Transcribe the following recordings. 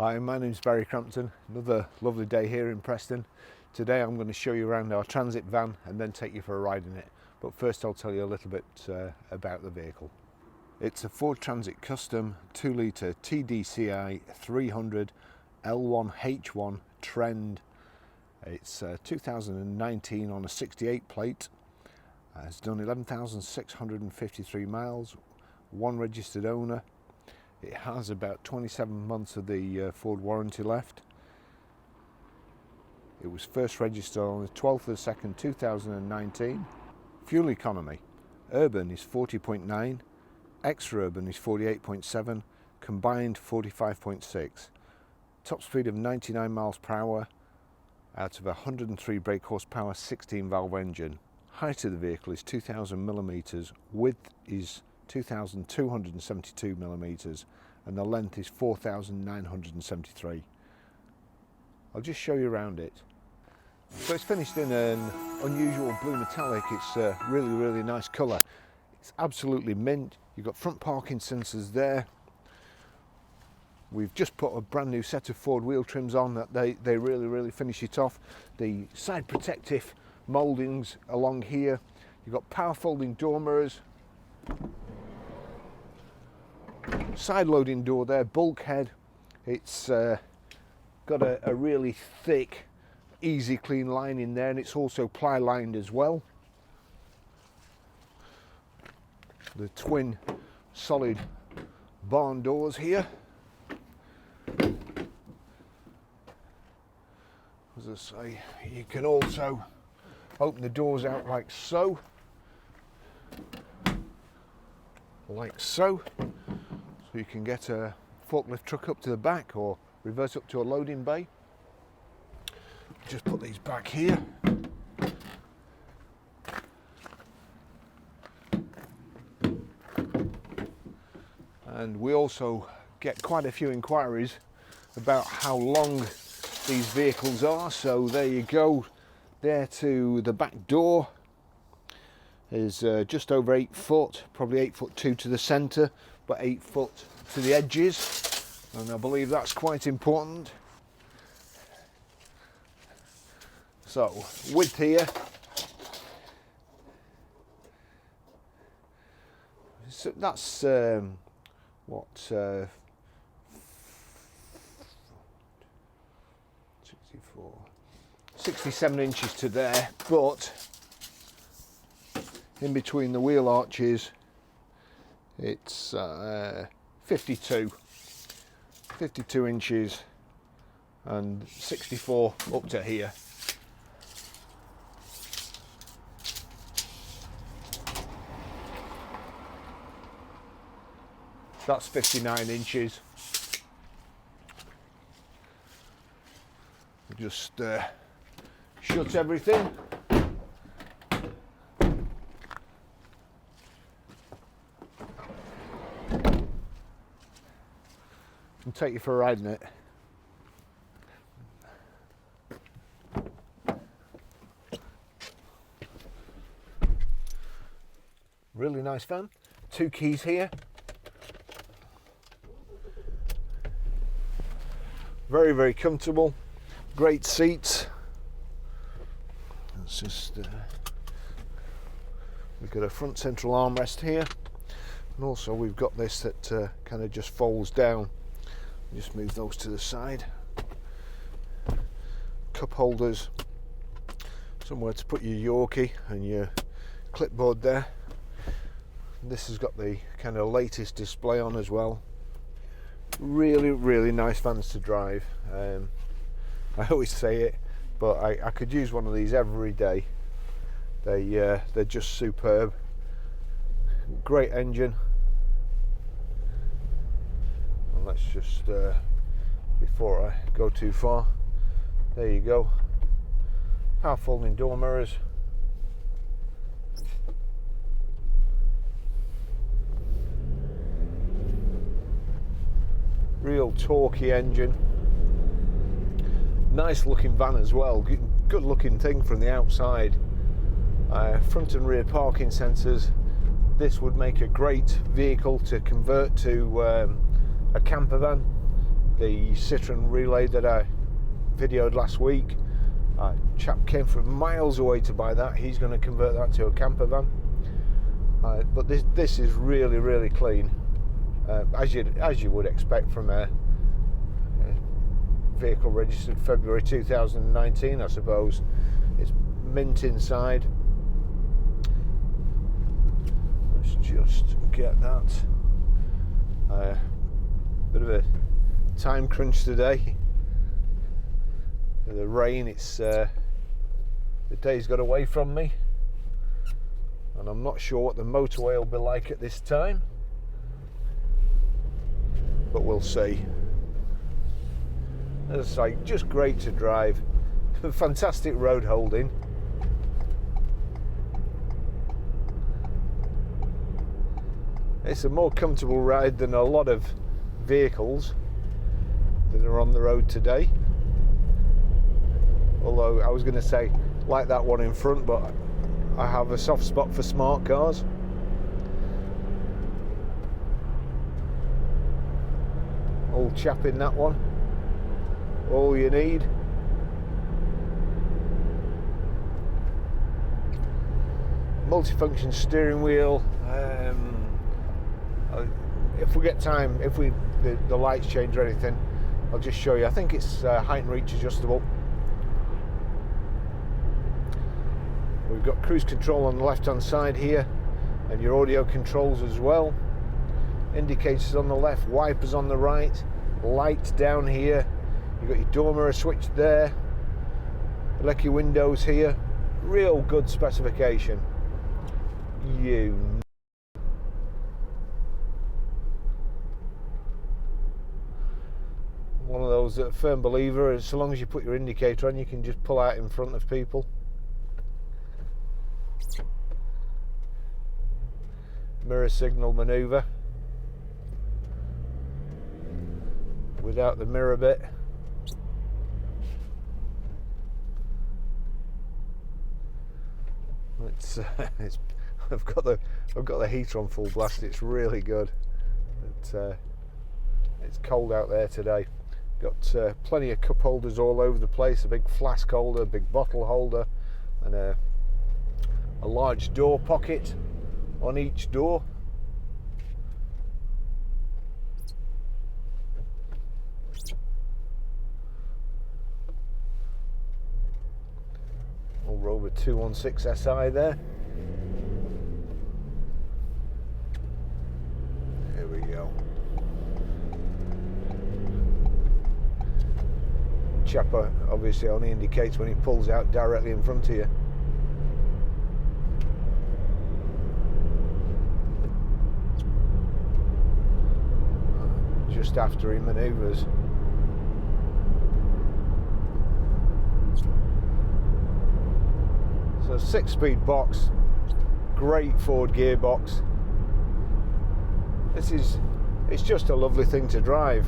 Hi, my name's Barry Crampton. Another lovely day here in Preston. Today I'm going to show you around our transit van and then take you for a ride in it. But first I'll tell you a little bit about the vehicle. It's a Ford Transit Custom 2 litre TDCi 300 L1H1 Trend. It's 2019 on a 68 plate. It's done 11,653 miles, one registered owner. It has about 27 months of the Ford warranty left. It was first registered on the 12th of the 2nd, 2019. Fuel economy, urban is 40.9, extra-urban is 48.7, combined 45.6. Top speed of 99 miles per hour out of a 103 brake horsepower 16 valve engine. Height of the vehicle is 2,000 millimeters, width is 2,272 millimeters, and the length is 4,973. I'll just show you around it. So it's finished in an unusual blue metallic. It's a really nice colour. It's absolutely mint. You've got front parking sensors there. We've just put a brand new set of Ford wheel trims on that they really finish it off. The side protective mouldings along here. You've got power folding door mirrors. Side loading door there, bulkhead. It's got a really thick, easy clean line in there, and it's also ply lined as well. The twin solid barn doors here. As I say, you can also open the doors out like so. Like so. So you can get a forklift truck up to the back or reverse up to a loading bay. Just put these back here. And we also get quite a few inquiries about how long these vehicles are. So there you go, there to the back door is just over 8 foot, probably 8'2" to the centre, but 8 foot to the edges, and I believe that's quite important. So width here, so that's 67 inches to there, but in between the wheel arches it's 52 inches and 64 up to here. That's 59 inches. Just shut everything. And take you for a ride in it. Really nice van. 2 keys here. Very comfortable. Great seats. It's just we've got a front central armrest here, and also we've got this that kind of just folds down. Just move those to the side. Cup holders, somewhere to put your Yorkie and your clipboard there. And this has got the kind of latest display on as well. Really nice vans to drive. I always say it, but I could use one of these every day. They're just superb. Great engine. And let's just before I go too far, there you go. Power folding door mirrors. Real torquey engine. Nice looking van as well. Good looking thing from the outside. Front and rear parking sensors. This would make a great vehicle to convert to a camper van. the Citroen Relay that I videoed last week. A chap came from miles away to buy that. He's going to convert that to a camper van. But this is really, really clean, as you would expect from a vehicle registered February 2019, I suppose. It's mint inside. Let's just get that. Bit of a time crunch today. The rain, the day's got away from me, and I'm not sure what the motorway will be like at this time, but we'll see. It's like just great to drive. Fantastic road holding. It's a more comfortable ride than a lot of vehicles that are on the road today. Although I was going to say like that one in front, but I have a soft spot for smart cars. Old chap in that one. All you need. Multifunction steering wheel. If we get time, if the lights change or anything, I'll just show you. I think it's height and reach adjustable. We've got cruise control on the left hand side here, and your audio controls as well. Indicators on the left, wipers on the right, lights down here. You've got your door mirror switch there, electric windows here. Real good specification. One of those that firm believer, so long as you put your indicator on, you can just pull out in front of people. Mirror signal maneuver without the mirror bit. I've got the heater on full blast. It's really good. It's cold out there today. Got plenty of cup holders all over the place. A big flask holder, a big bottle holder, and a large door pocket on each door. All Rover 216 SI there. Here we go. Chap obviously only indicates when he pulls out directly in front of you. Just after he manoeuvres. So 6-speed box, great Ford gearbox. It's just a lovely thing to drive.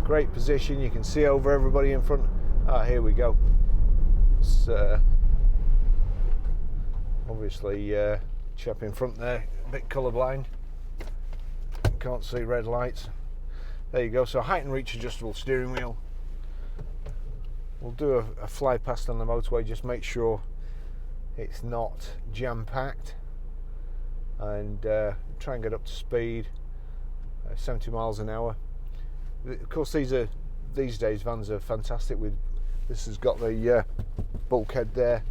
Great position, you can see over everybody in front. Here we go. It's obviously chap in front there, a bit colourblind. Can't see red lights. There you go. So height and reach adjustable steering wheel. We'll do a fly past on the motorway, just make sure it's not jam-packed, and try and get up to speed, 70 miles an hour. Of course, these days vans are fantastic. This has got the bulkhead there,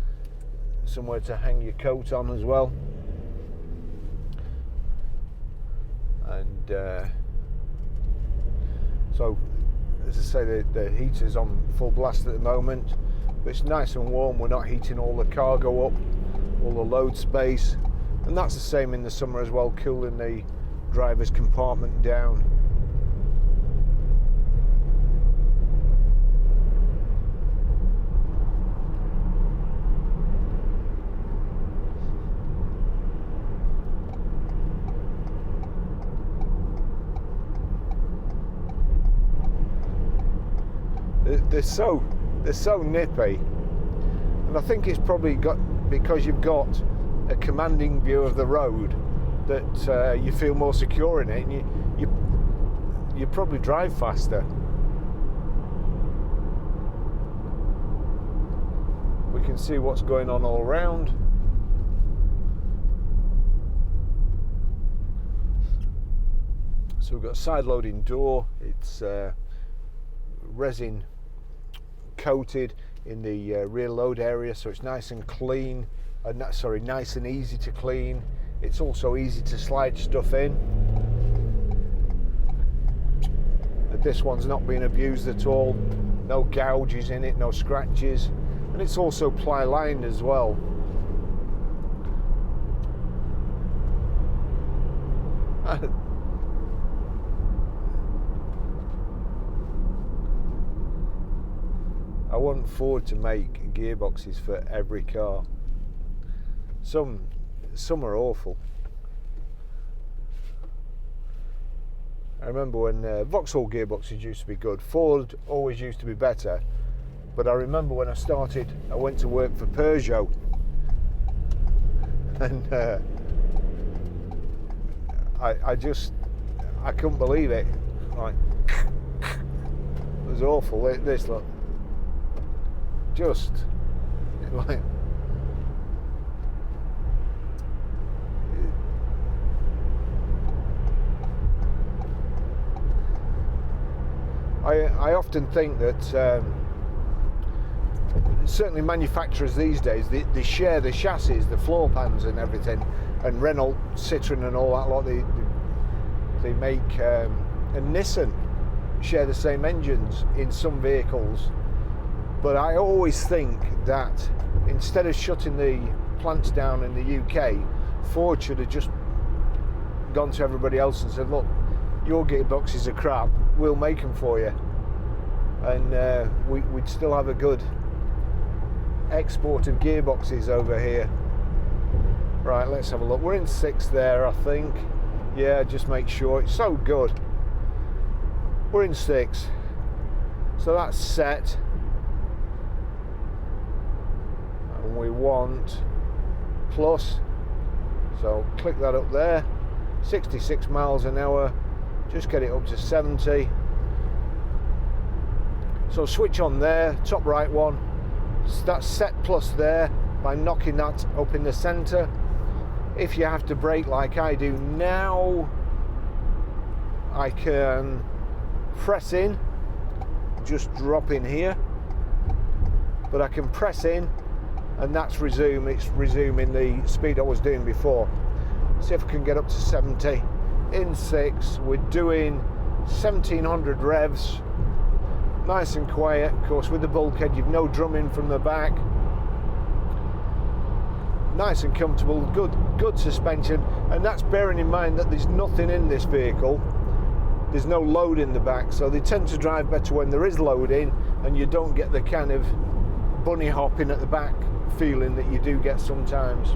somewhere to hang your coat on as well. And so, as I say, the heater's on full blast at the moment, but it's nice and warm. We're not heating all the cargo up, all the load space, and that's the same in the summer as well, cooling the driver's compartment down. They're so nippy, and I think it's probably because you've got a commanding view of the road that you feel more secure in it, and you'd probably drive faster. We can see what's going on all around. So we've got a side loading door. It's resin coated in the rear load area, so it's nice and clean. Nice and easy to clean. It's also easy to slide stuff in. This one's not been abused at all. No gouges in it, no scratches, and it's also ply lined as well. I want Ford to make gearboxes for every car. Some are awful. I remember when Vauxhall gearboxes used to be good. Ford always used to be better. But I remember when I started, I went to work for Peugeot, and I couldn't believe it. Like, it was awful. This look, just like. I often think that certainly manufacturers these days, they share the chassis, the floor pans and everything, and Renault, Citroën and all that lot, they make, and Nissan share the same engines in some vehicles. But I always think that instead of shutting the plants down in the UK, Ford should have just gone to everybody else and said, look, your gearboxes are crap, we'll make them for you, and we'd still have a good export of gearboxes over here. Right, let's have a look. We're in 6th there, I think. Yeah, just make sure. It's so good. We're in 6th, so that's set, and we want plus, so click that up there. 66 miles an hour. Just get it up to 70. So switch on there, top right one. That's set plus there by knocking that up in the center. If you have to brake like I do now, I can press in, just drop in here, but I can press in and that's resume. It's resuming the speed I was doing before. See if I can get up to 70. In 6, we're doing 1700 revs, nice and quiet. Of course, with the bulkhead, you've no drumming from the back. Nice and comfortable, good suspension, and that's bearing in mind that there's nothing in this vehicle. There's no load in the back, so they tend to drive better when there is load in, and you don't get the kind of bunny hopping at the back feeling that you do get sometimes.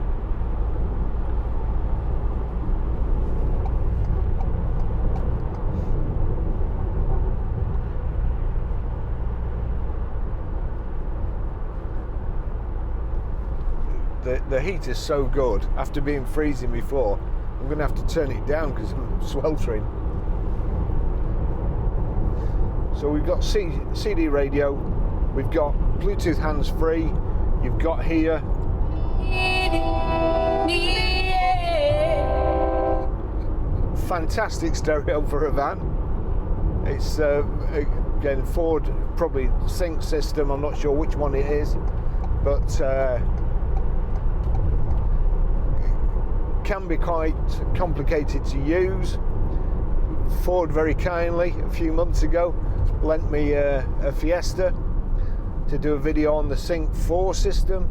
The heat is so good. After being freezing before, I'm going to have to turn it down because I'm sweltering. So we've got CD radio, we've got Bluetooth hands-free, you've got here fantastic stereo for a van. It's again Ford probably sync system, I'm not sure which one it is, but can be quite complicated to use. Ford very kindly a few months ago lent me a Fiesta to do a video on the Sync 4 system,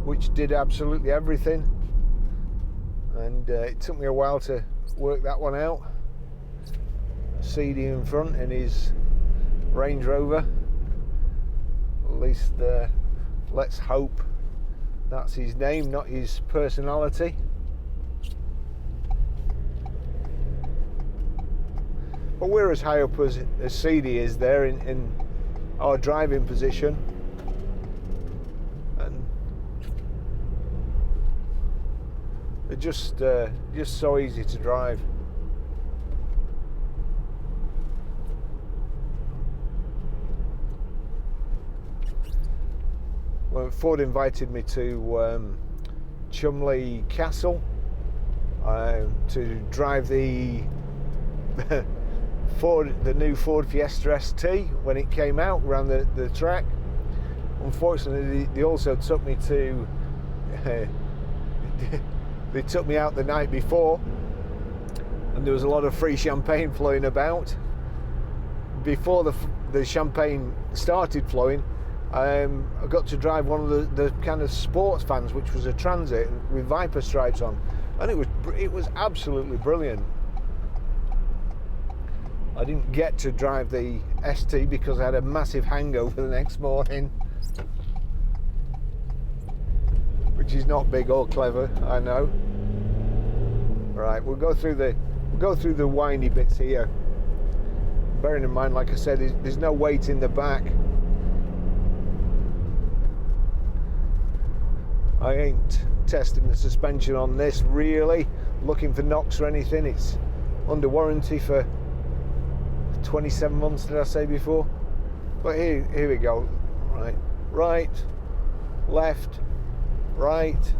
which did absolutely everything, and it took me a while to work that one out. CD in front in his Range Rover, at least let's hope that's his name, not his personality. But we're as high up as CD is there in our driving position, and they're just so easy to drive. Ford invited me to Cholmondeley Castle to drive the new Ford Fiesta ST when it came out around the track. Unfortunately, they also took me to they took me out the night before, and there was a lot of free champagne flowing about. Before the champagne started flowing, I got to drive one of the kind of sports vans, which was a Transit with Viper stripes on, and it was absolutely brilliant. I didn't get to drive the ST because I had a massive hangover the next morning, which is not big or clever, I know. Right, we'll go through the windy bits here. Bearing in mind, like I said, there's no weight in the back. I ain't testing the suspension on this really, looking for knocks or anything. It's under warranty for 27 months, did I say before? But here we go. Right, left, right,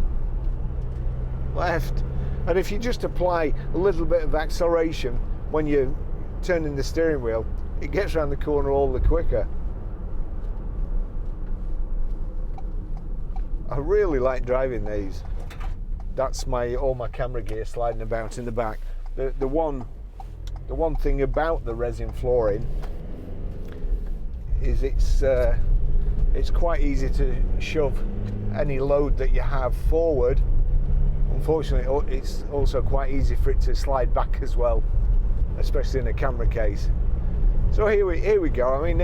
left. And if you just apply a little bit of acceleration when you're turning the steering wheel, it gets around the corner all the quicker. I really like driving these. That's all my camera gear sliding about in the back. The one thing about the resin flooring is it's quite easy to shove any load that you have forward. Unfortunately, it's also quite easy for it to slide back as well, especially in a camera case. So here we go. I mean,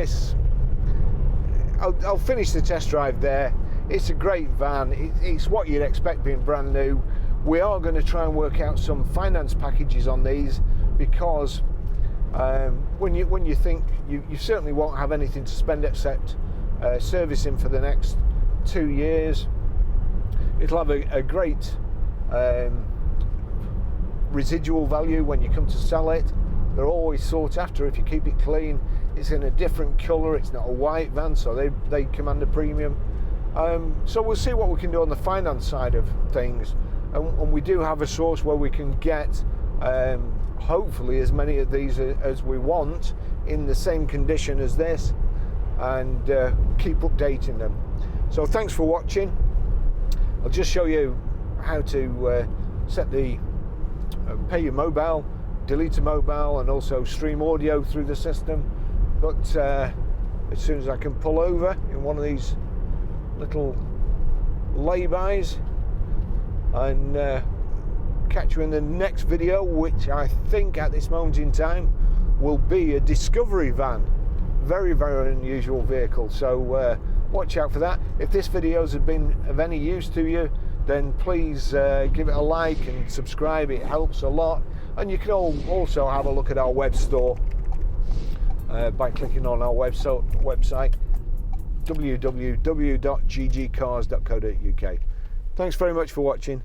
I'll finish the test drive there. It's a great van. It's what you'd expect being brand new. We are going to try and work out some finance packages on these, because when you think you certainly won't have anything to spend except servicing for the next 2 years. It'll have a great residual value when you come to sell it. They're always sought after if you keep it clean. It's in a different colour. It's not a white van, so they command a premium. So we'll see what we can do on the finance side of things, and we do have a source where we can get hopefully as many of these as we want in the same condition as this, and keep updating them. So thanks for watching. I'll just show you how to set the pay your mobile, delete a mobile, and also stream audio through the system. But as soon as I can pull over in one of these little laybys, and catch you in the next video, which I think at this moment in time will be a Discovery van. Very, very unusual vehicle, so watch out for that. If this video has been of any use to you, then please give it a like and subscribe. It helps a lot. And you can also have a look at our web store by clicking on our website www.ggcars.co.uk. Thanks very much for watching.